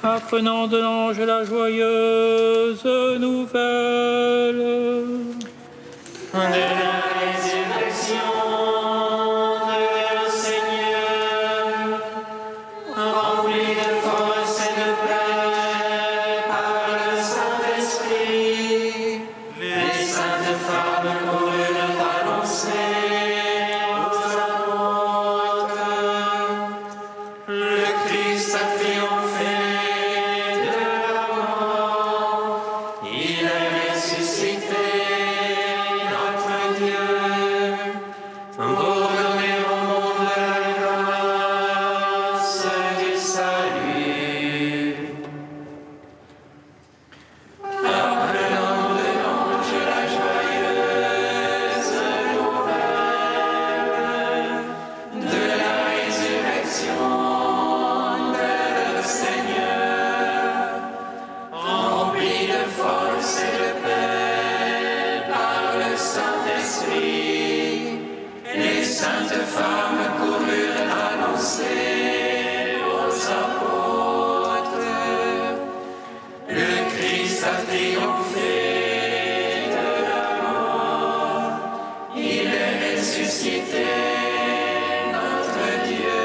Apprenant de l'ange la joyeuse nouvelle de la résurrection de notre Seigneur, rempli de force et de paix par le Saint-Esprit, les saintes femmes coururent annoncer aux apôtres: le Christ a triomphé de la mort, il est ressuscité, notre Dieu, pour donner au monde la grâce du salut. Apprenant de l'ange la joyeuse nouvelle de la résurrection de notre Seigneur, rempli de force et de paix par le Saint-Esprit, les saintes femmes coururent annoncer aux apôtres: le Christ a triomphé de la mort, il est ressuscité, notre Dieu,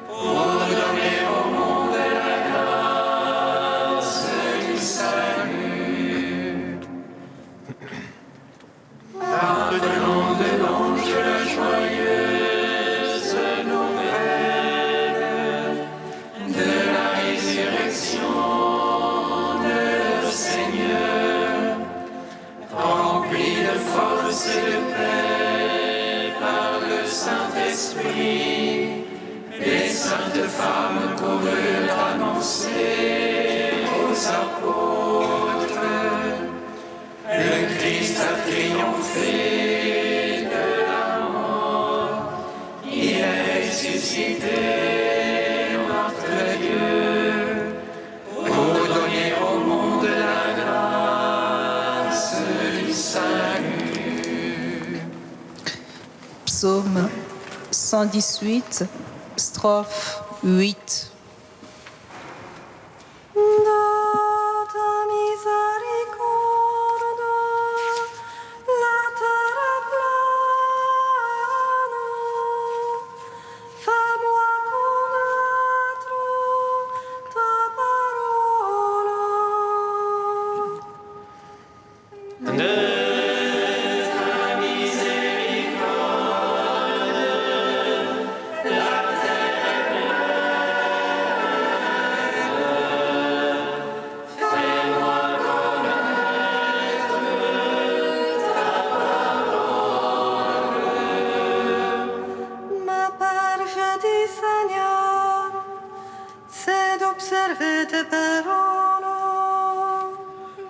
pour donner au monde la grâce du salut. Apprenant de l'ange la joyeuse nouvelle de la résurrection de notre Seigneur, rempli de force et de paix par le Saint-Esprit, les saintes femmes coururent annoncer aux apôtres: le Christ a triomphé de la mort, il est ressuscité, notre Dieu, pour donner au monde la grâce du salut. Psaume 118, strophe 8. Data misericordia, la terra plana, fais-moi connaître ta parole. De ta miséricorde, la terre est pleine. Fais-moi connaître ta parole. Ma part, je dis Seigneur, c'est d'observer tes paroles.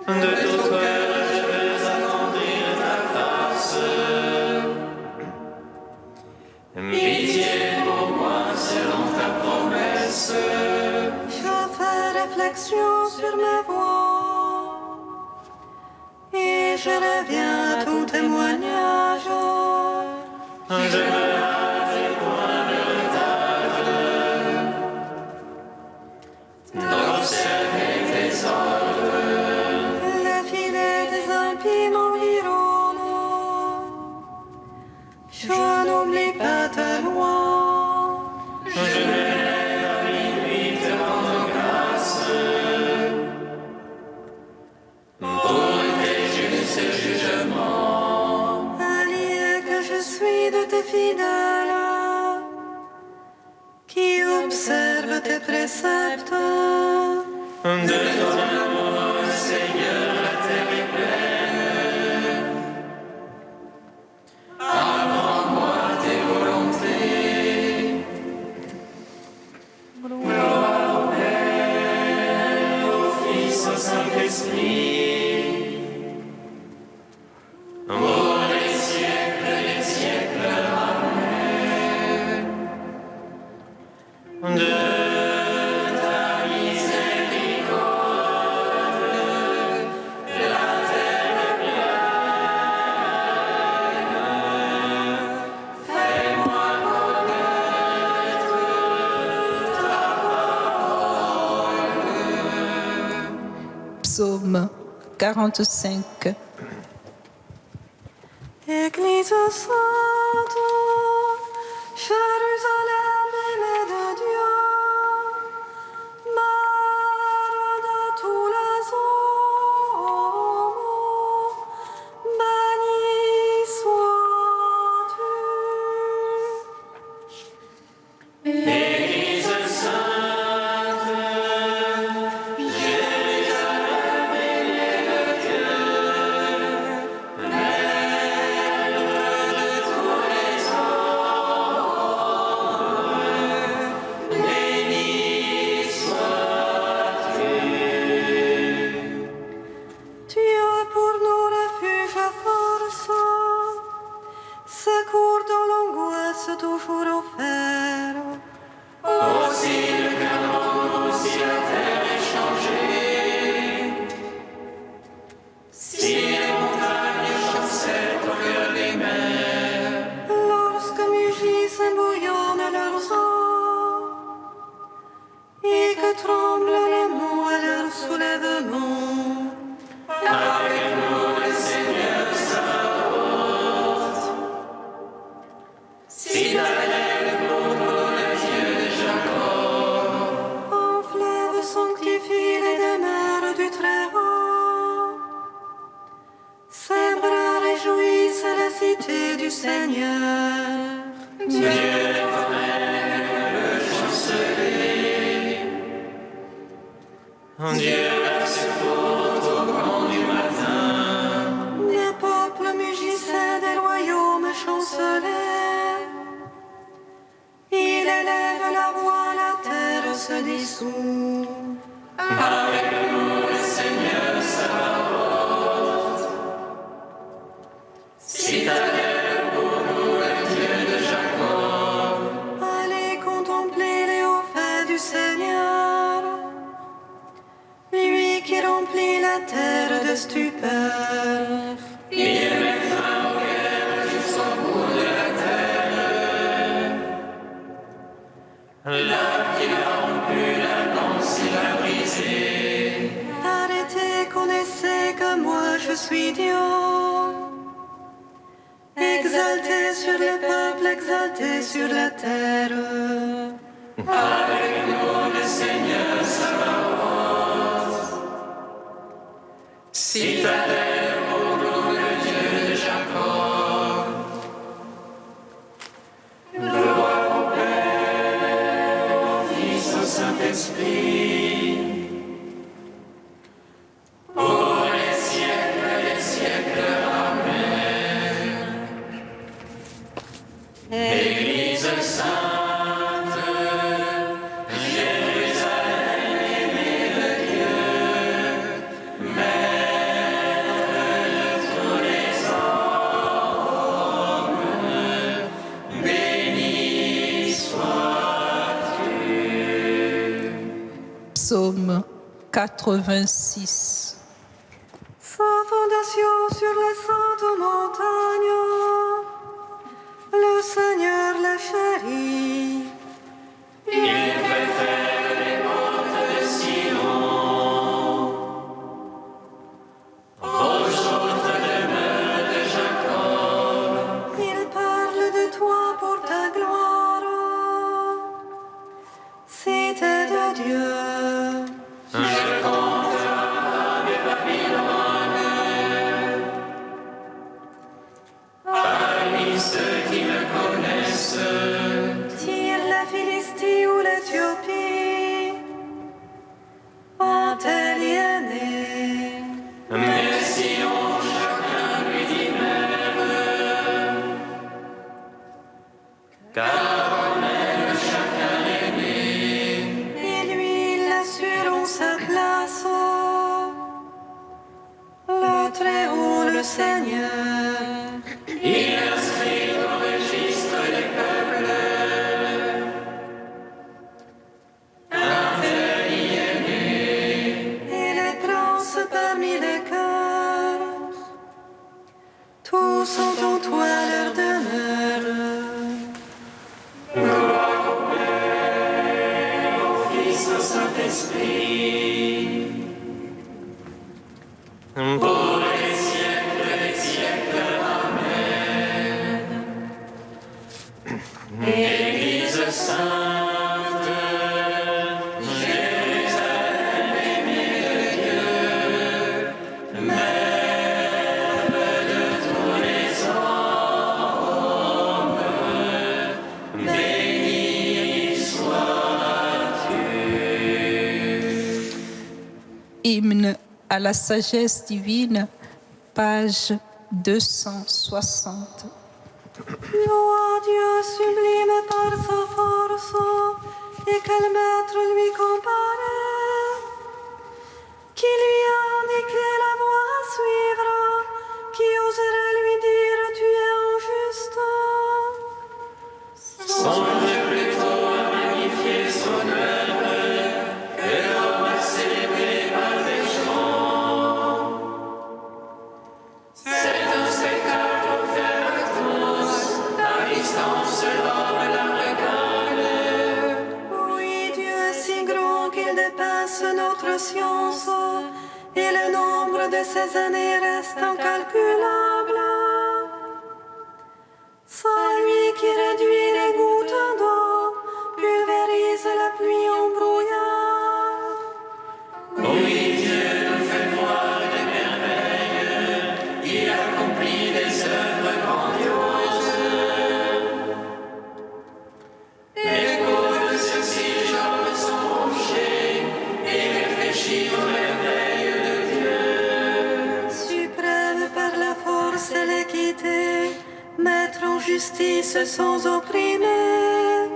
De tout cœur, je veux attendrir ta face. Pitié pour moi selon ta promesse. Je fais réflexion sur mes voies et je reviens à ton témoignage. Je me hâte et point ne retarde d'observer tes ordres. Le filet des impies m'environne. Je n'oublie pas ta loi. Je me lève à minuit te rendre grâce pour tes justes jugements. Allié que je suis de tes fidèles, qui observe tes préceptes. De ton amour, Seigneur, la terre est pleine. Apprends-moi tes volontés. Gloire au Père, au Fils, au Saint-Esprit, pour les siècles des siècles. Amen. De ta miséricorde, la terre est pleine. Fais-moi connaître ta parole. Psaume 45. Église sainte, Jérusalem aimée de Dieu, mère de tous les hommes, béni sois-tu. Église sainte, Jérusalem aimée de Dieu, mère de tous les hommes, béni sois-tu. Dieu pour nous refuge et force, secours dans l'angoisse toujours offert. Aussi le canon, si la terre est changée, si les montagnes chancellent au cœur des mers, Lorsque mugissent et bouillonnent leurs eaux, et que tremblent les monts à leur soulèvement, avec nous le Seigneur Sabaoth. Citadelle pour nous le Dieu de Jacob, en fleuve sanctifie les demeures du Très-Haut. Ses bras réjouissent la cité du Seigneur. Dieu l'éternel, le chanceler. Dieu la secours au grand du matin. Les peuples mugissent, des royaumes chancelaient. Il élève la voix, la terre se dissout. Avec nous le Seigneur Sabaoth. Citadelle pour nous le Dieu de Jacob. Allez contempler les hauts faits du Seigneur, lui qui remplit la terre de stupeur. Il met fin aux guerres jusqu'au bout de la terre. L'arc qu'il a rompu, la lance il a brisé. Arrêtez, connaissez que moi je suis Dieu. Exaltez sur les peuples, exaltez sur la terre. Avec nous le Seigneur Sabaoth. Citadelle pour nous le Dieu de Jacob. Gloire au Père, au Fils, au Saint-Esprit. Pour les siècles des siècles. Amen. Église sainte, Jérusalem aimée de Dieu, mère de tous les hommes, béni sois-tu. Psaume 86. Sa fondation sur les saintes montagnes, le Seigneur la chérit. Il préfère les portes de Sion aux autres demeures de Jacob. Il parle de toi pour ta gloire, cité de Dieu. Je compte Rahab et Babylone parmi ceux qui me connaissent. Tire la Philistie ou l'Éthiopie, ont aliéné. Mais Sion, chacun lui dit mère, car en elle chacun est né. Et lui, ils assureront sa place. Le Très-Haut, le Seigneur. Il inscrit au registre des peuples. Un tel y est né. Et les princes parmi les cœurs, tous sont en toi leur demeure. Gloire au Père, au Fils, au Saint-Esprit. Hymne à la sagesse divine, page 260. Loua Dieu sublime par sa force, et quel maître lui comparait, qui lui a indiqué la voie à suivre, qui oserait lui dire tu es injuste. Songe plutôt à magnifier son œuvre que l'homme a célébré par des chants. C'est un spectacle offert à tous, à distance l'homme la regarde. Oui, Dieu est si grand qu'il dépasse notre science, et le nombre de ses années reste incalculable. C'est lui qui réduit les gouttes d'eau, pulvérise la pluie en brouillard. Oui, Dieu nous fait voir des merveilles, il accomplit des œuvres grandioses. Écoute ceci, jambes sans rocher, et réfléchis aux merveilles de Dieu. Suprême par la force et l'équité, maître en justice sans opprimer.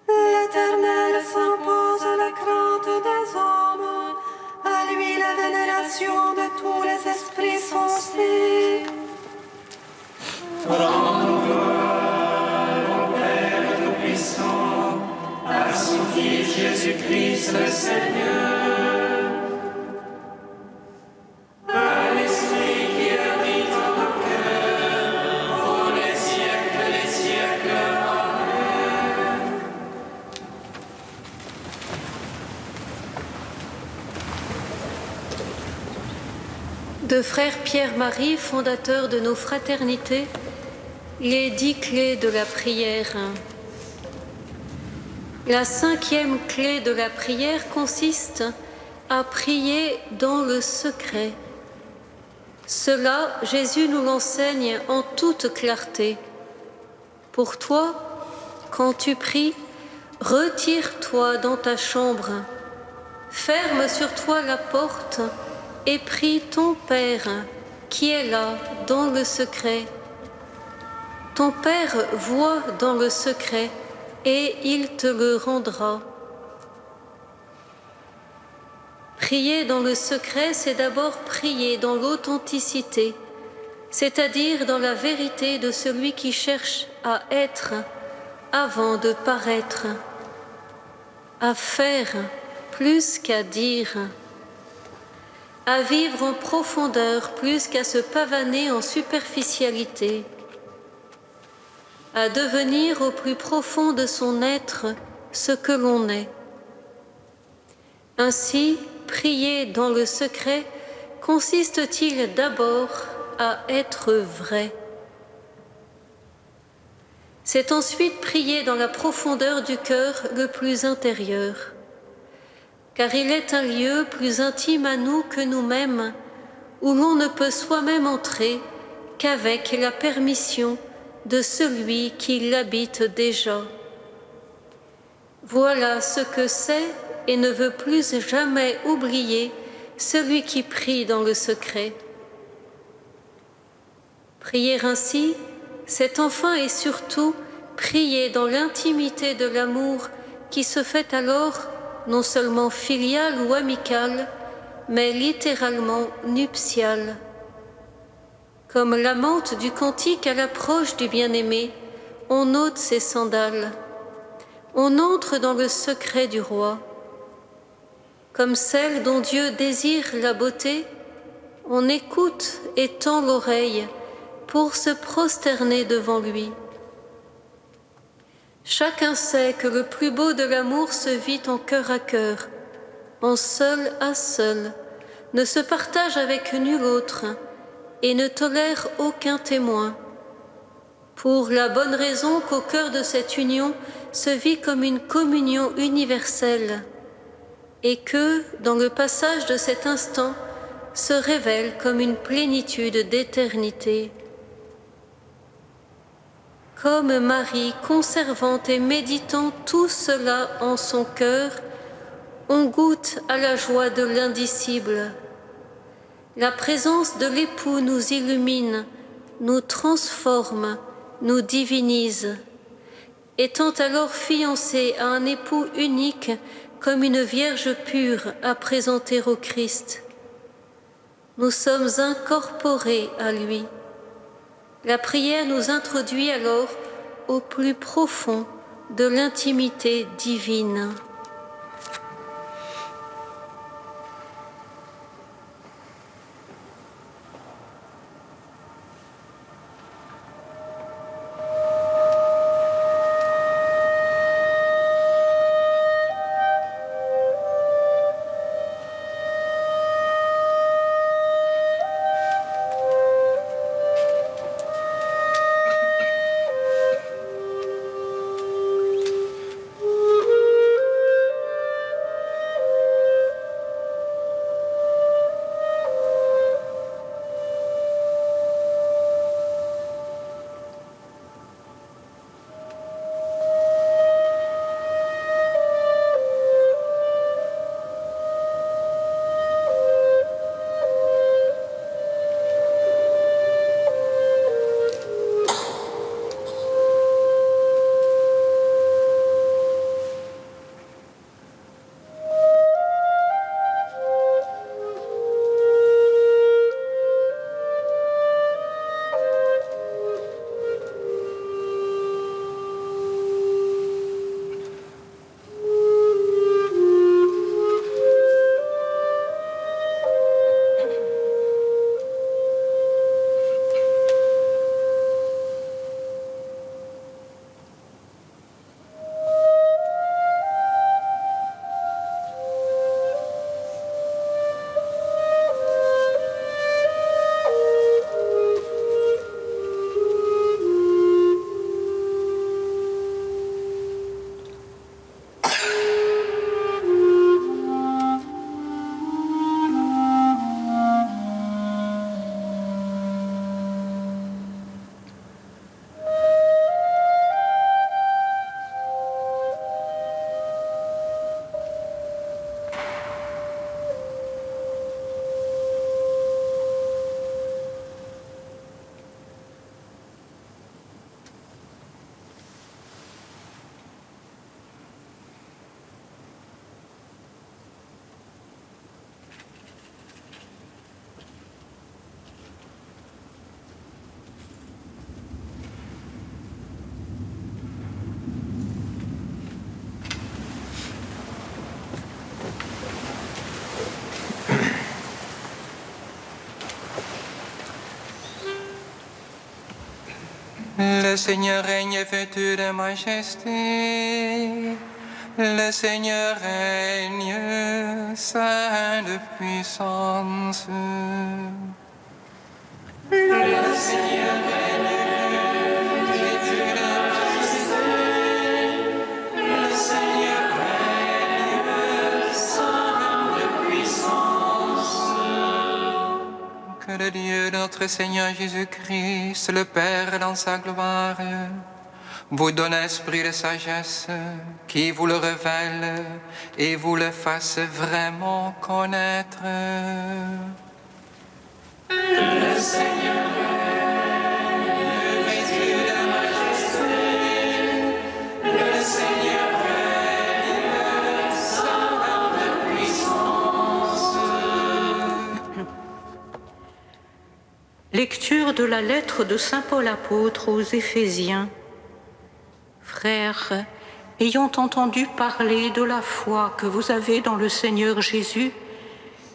L'Éternel s'impose la crainte des hommes, à lui la vénération de tous les esprits sensés. Père Tout-Puissant, à son Fils Jésus-Christ le Seigneur, à l'Esprit qui habite en nos cœurs, pour les siècles des siècles. Amen. De frère Pierre-Marie, fondateur de nos fraternités, les 10 clés de la prière. La 5e clé de la prière consiste à prier dans le secret. Cela, Jésus nous l'enseigne en toute clarté. Pour toi, quand tu pries, retire-toi dans ta chambre, ferme sur toi la porte et prie ton Père qui est là dans le secret. Ton Père voit dans le secret et il te le rendra. Prier dans le secret, c'est d'abord prier dans l'authenticité, c'est-à-dire dans la vérité de celui qui cherche à être avant de paraître, à faire plus qu'à dire, à vivre en profondeur plus qu'à se pavaner en superficialité, à devenir au plus profond de son être ce que l'on est. Ainsi, prier dans le secret consiste-t-il d'abord à être vrai. C'est ensuite prier dans la profondeur du cœur le plus intérieur, car il est un lieu plus intime à nous que nous-mêmes, où l'on ne peut soi-même entrer qu'avec la permission de celui qui l'habite déjà. Voilà ce que c'est et ne veut plus jamais oublier celui qui prie dans le secret. Prier ainsi, c'est enfin et surtout prier dans l'intimité de l'amour qui se fait alors non seulement filial ou amical, mais littéralement nuptial. Comme l'amante du cantique à l'approche du bien-aimé, on ôte ses sandales, on entre dans le secret du roi. Comme celle dont Dieu désire la beauté, on écoute et tend l'oreille pour se prosterner devant lui. Chacun sait que le plus beau de l'amour se vit en cœur à cœur, en seul à seul, ne se partage avec nul autre et ne tolère aucun témoin, pour la bonne raison qu'au cœur de cette union se vit comme une communion universelle et que, dans le passage de cet instant, se révèle comme une plénitude d'éternité. Comme Marie, conservant et méditant tout cela en son cœur, On goûte à la joie de l'indicible. La présence de l'époux nous illumine, nous transforme, nous divinise. Étant alors fiancés à un époux unique, comme une vierge pure à présenter au Christ, nous sommes incorporés à lui. La prière nous introduit alors au plus profond de l'intimité divine. Le Seigneur règne vêtu de majesté. Le Seigneur règne saint de puissance. Le Seigneur règne vêtu de majesté. Le Seigneur règne saint de puissance. Que le Dieu de notre Seigneur Jésus-Christ, le Père dans sa gloire, vous donne esprit de sagesse, qui vous le révèle et vous le fasse vraiment connaître. Le Seigneur règne vêtu de majesté. Le Seigneur règne saint de puissance. Lecture de la lettre de saint Paul apôtre aux Éphésiens. Frères, ayant entendu parler de la foi que vous avez dans le Seigneur Jésus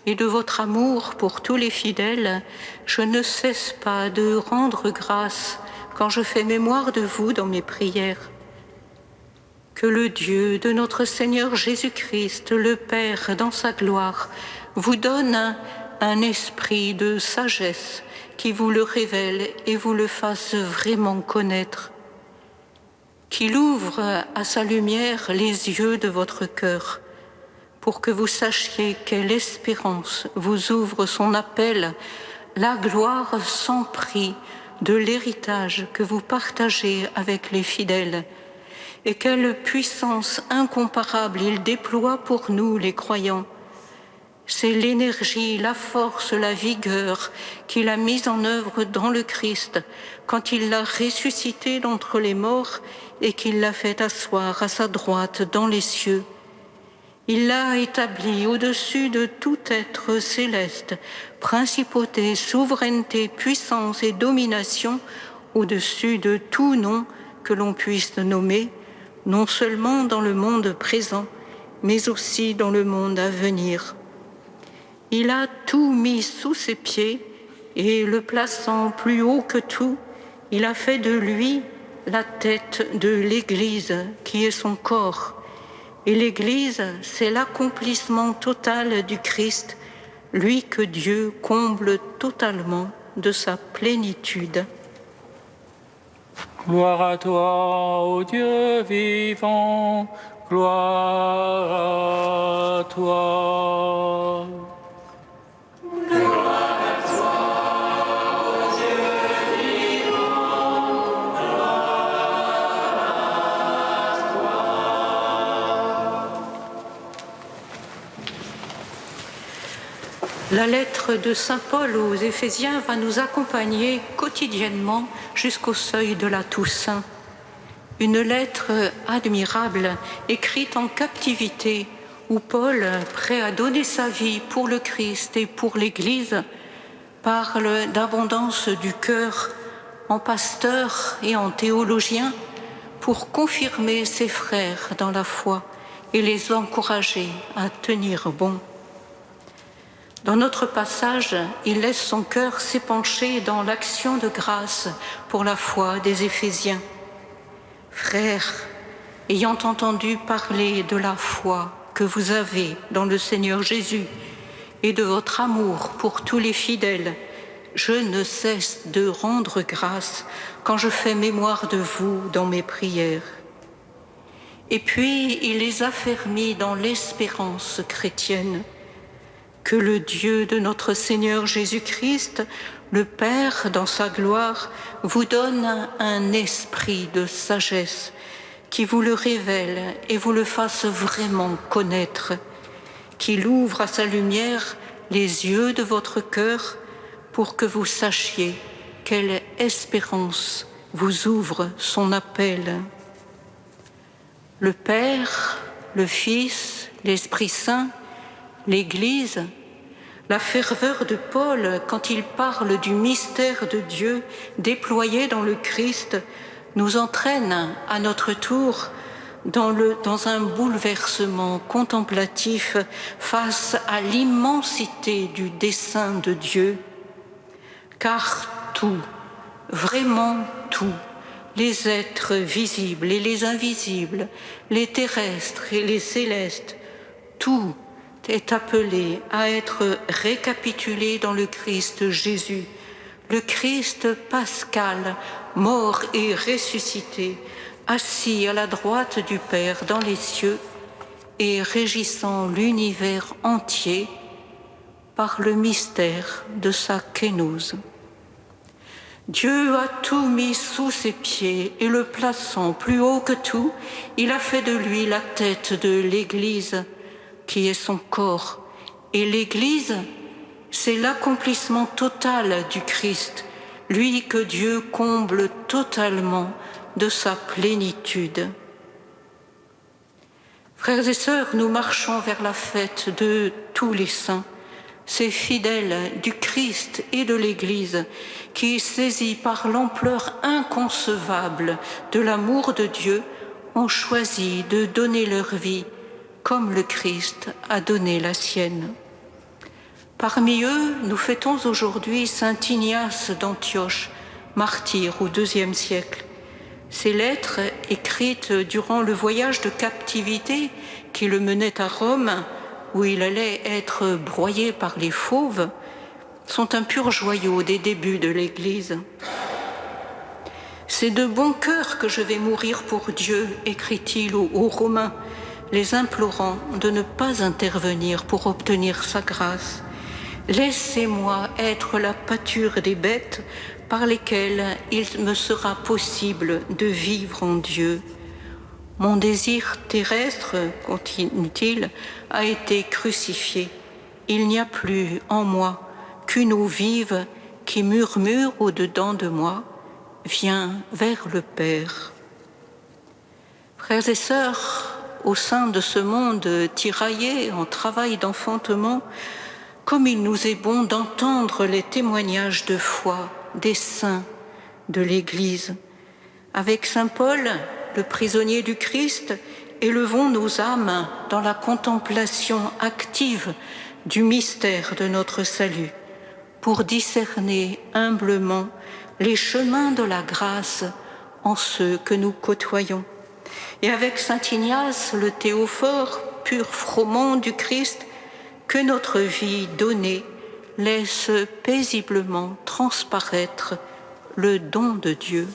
et de votre amour pour tous les fidèles, je ne cesse pas de rendre grâce quand je fais mémoire de vous dans mes prières. Que le Dieu de notre Seigneur Jésus-Christ, le Père dans sa gloire, vous donne un esprit de sagesse qui vous le révèle et vous le fasse vraiment connaître, qu'il ouvre à sa lumière les yeux de votre cœur, pour que vous sachiez quelle espérance vous ouvre son appel, la gloire sans prix de l'héritage que vous partagez avec les fidèles, et quelle puissance incomparable il déploie pour nous les croyants. C'est l'énergie, la force, la vigueur qu'il a mise en œuvre dans le Christ quand il l'a ressuscité d'entre les morts et qu'il l'a fait asseoir à sa droite dans les cieux. Il l'a établi au-dessus de tout être céleste, principauté, souveraineté, puissance et domination, au-dessus de tout nom que l'on puisse nommer, non seulement dans le monde présent, mais aussi dans le monde à venir. Il a tout mis sous ses pieds et, le plaçant plus haut que tout, il a fait de lui la tête de l'Église qui est son corps. Et l'Église, c'est l'accomplissement total du Christ, lui que Dieu comble totalement de sa plénitude. Gloire à toi, ô Dieu vivant, gloire à toi. La lettre de saint Paul aux Éphésiens va nous accompagner quotidiennement jusqu'au seuil de la Toussaint. Une lettre admirable, écrite en captivité, où Paul, prêt à donner sa vie pour le Christ et pour l'Église, parle d'abondance du cœur en pasteur et en théologien pour confirmer ses frères dans la foi et les encourager à tenir bon. Dans notre passage, il laisse son cœur s'épancher dans l'action de grâce pour la foi des Éphésiens. Frères, ayant entendu parler de la foi que vous avez dans le Seigneur Jésus et de votre amour pour tous les fidèles, je ne cesse de rendre grâce quand je fais mémoire de vous dans mes prières. Et puis, il les affermit dans l'espérance chrétienne. Que le Dieu de notre Seigneur Jésus-Christ, le Père dans sa gloire, vous donne un esprit de sagesse qui vous le révèle et vous le fasse vraiment connaître, qu'il ouvre à sa lumière les yeux de votre cœur pour que vous sachiez quelle espérance vous ouvre son appel. Le Père, le Fils, l'Esprit Saint, l'Église, la ferveur de Paul quand il parle du mystère de Dieu déployé dans le Christ nous entraîne à notre tour dans un bouleversement contemplatif face à l'immensité du dessein de Dieu. Car tout, vraiment tout, les êtres visibles et les invisibles, les terrestres et les célestes, tout est appelé à être récapitulé dans le Christ Jésus, le Christ pascal, mort et ressuscité, assis à la droite du Père dans les cieux et régissant l'univers entier par le mystère de sa kénose. Dieu a tout mis sous ses pieds et le plaçant plus haut que tout, il a fait de lui la tête de l'Église, qui est son corps. Et l'Église, c'est l'accomplissement total du Christ, lui que Dieu comble totalement de sa plénitude. Frères et sœurs, nous marchons vers la fête de tous les saints, ces fidèles du Christ et de l'Église qui, saisis par l'ampleur inconcevable de l'amour de Dieu, ont choisi de donner leur vie comme le Christ a donné la sienne. Parmi eux, nous fêtons aujourd'hui saint Ignace d'Antioche, martyr au IIe siècle. Ces lettres, écrites durant le voyage de captivité qui le menait à Rome, où il allait être broyé par les fauves, sont un pur joyau des débuts de l'Église. C'est de bon cœur que je vais mourir pour Dieu, écrit-il aux Romains, les implorant de ne pas intervenir pour obtenir sa grâce. Laissez-moi être la pâture des bêtes par lesquelles il me sera possible de vivre en Dieu. Mon désir terrestre, continue-t-il, a été crucifié. Il n'y a plus en moi qu'une eau vive qui murmure au-dedans de moi, vient vers le Père. Frères et sœurs, au sein de ce monde tiraillé en travail d'enfantement, comme il nous est bon d'entendre les témoignages de foi des saints de l'Église. Avec saint Paul, le prisonnier du Christ, élevons nos âmes dans la contemplation active du mystère de notre salut, pour discerner humblement les chemins de la grâce en ceux que nous côtoyons. Et avec saint Ignace, le théophore, pur froment du Christ, que notre vie donnée laisse paisiblement transparaître le don de Dieu.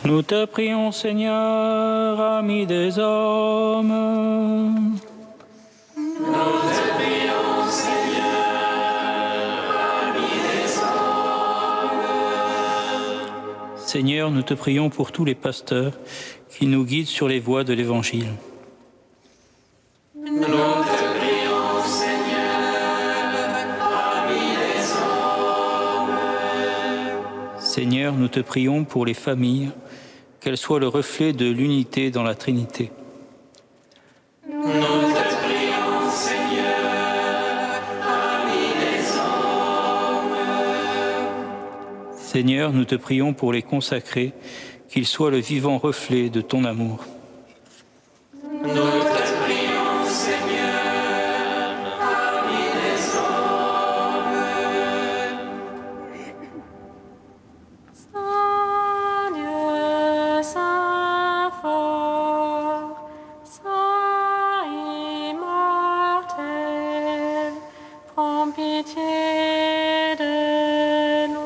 Nous te prions, Seigneur, ami des hommes. Nous te prions, Seigneur, ami des hommes. Seigneur, nous te prions pour tous les pasteurs qui nous guident sur les voies de l'Évangile. Nous te prions, Seigneur, ami des hommes. Seigneur, nous te prions pour les familles, qu'elles soient le reflet de l'unité dans la Trinité. Nous te prions, Seigneur, ami des hommes. Seigneur, nous te prions pour les consacrés, qu'ils soient le vivant reflet de ton amour. Nous te prions, Seigneur, ami des hommes. Saint Dieu, Saint fort, Saint immortel, prends pitié de nous.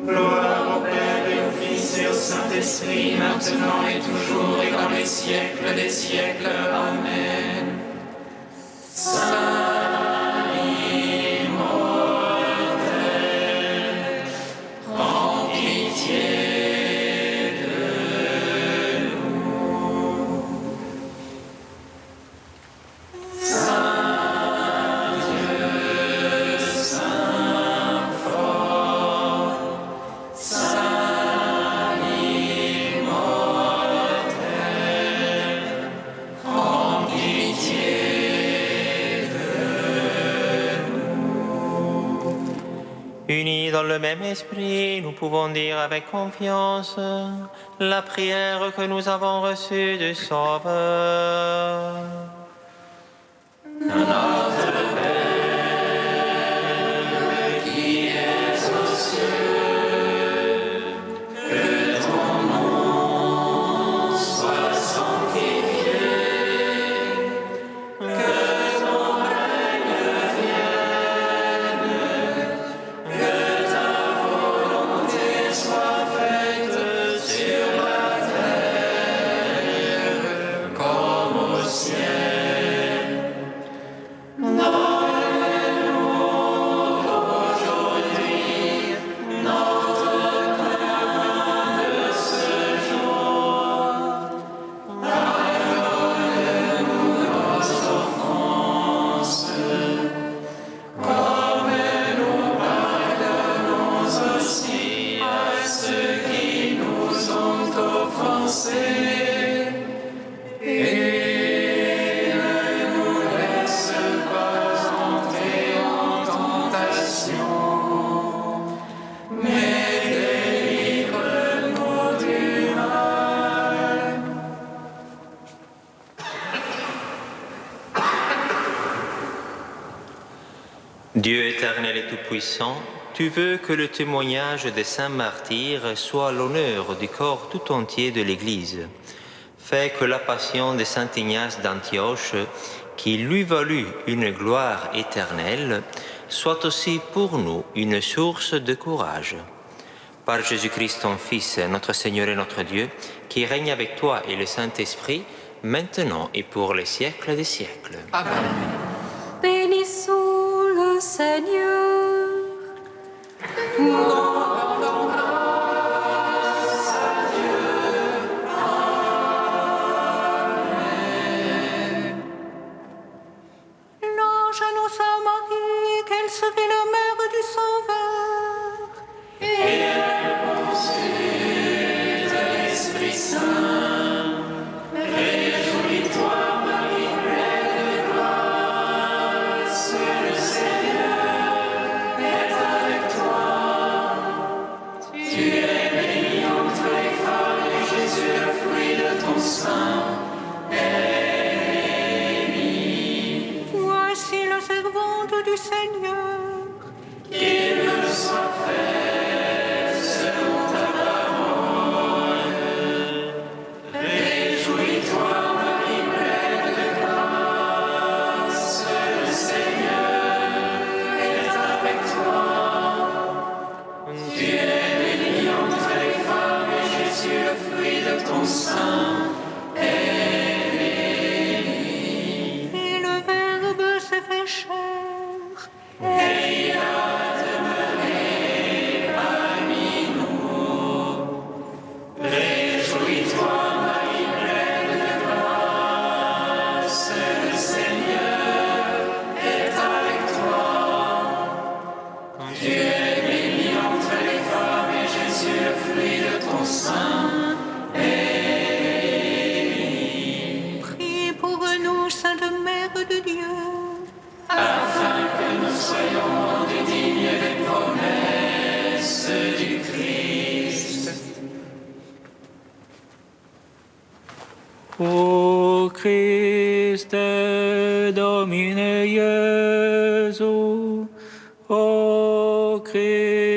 Gloire au Père et au Fils Unis dans le même esprit, nous pouvons dire avec confiance la prière que nous avons reçue du Sauveur. Dieu éternel et tout-puissant, tu veux que le témoignage des saints martyrs soit l'honneur du corps tout entier de l'Église. Fais que la passion de saint Ignace d'Antioche, qui lui valut une gloire éternelle, soit aussi pour nous une source de courage. Par Jésus-Christ, ton Fils, notre Seigneur et notre Dieu, qui règne avec toi et le Saint-Esprit, maintenant et pour les siècles des siècles. Amen. Bénissons le Seigneur. L'ange annonça à Marie qu'elle serait la mère du Sauveur. Et elle conçut de l'Esprit Saint. Réjouis-toi, Marie, pleine de grâce, le Seigneur est avec toi. Tu es bénie entre les femmes et Jésus, le fruit de ton sein, Voici la servante du Seigneur. qu'il me soit fait selon ta parole. Réjouis-toi, Marie, pleine de grâce, le Seigneur est avec toi. Tu es bénie entre les femmes et Jésus, le fruit de ton sein, Et le Verbe s'est fait chair. et il a demeuré parmi nous. Réjouis-toi, Marie, pleine de grâce, le Seigneur est avec toi. Tu es bénie entre les femmes et Jésus, le fruit de ton sein, Priez pour nous, Sainte Mère de Dieu. afin que nous soyons rendus dignes des promesses du Christ. O Christe Domine Iesu, O Christe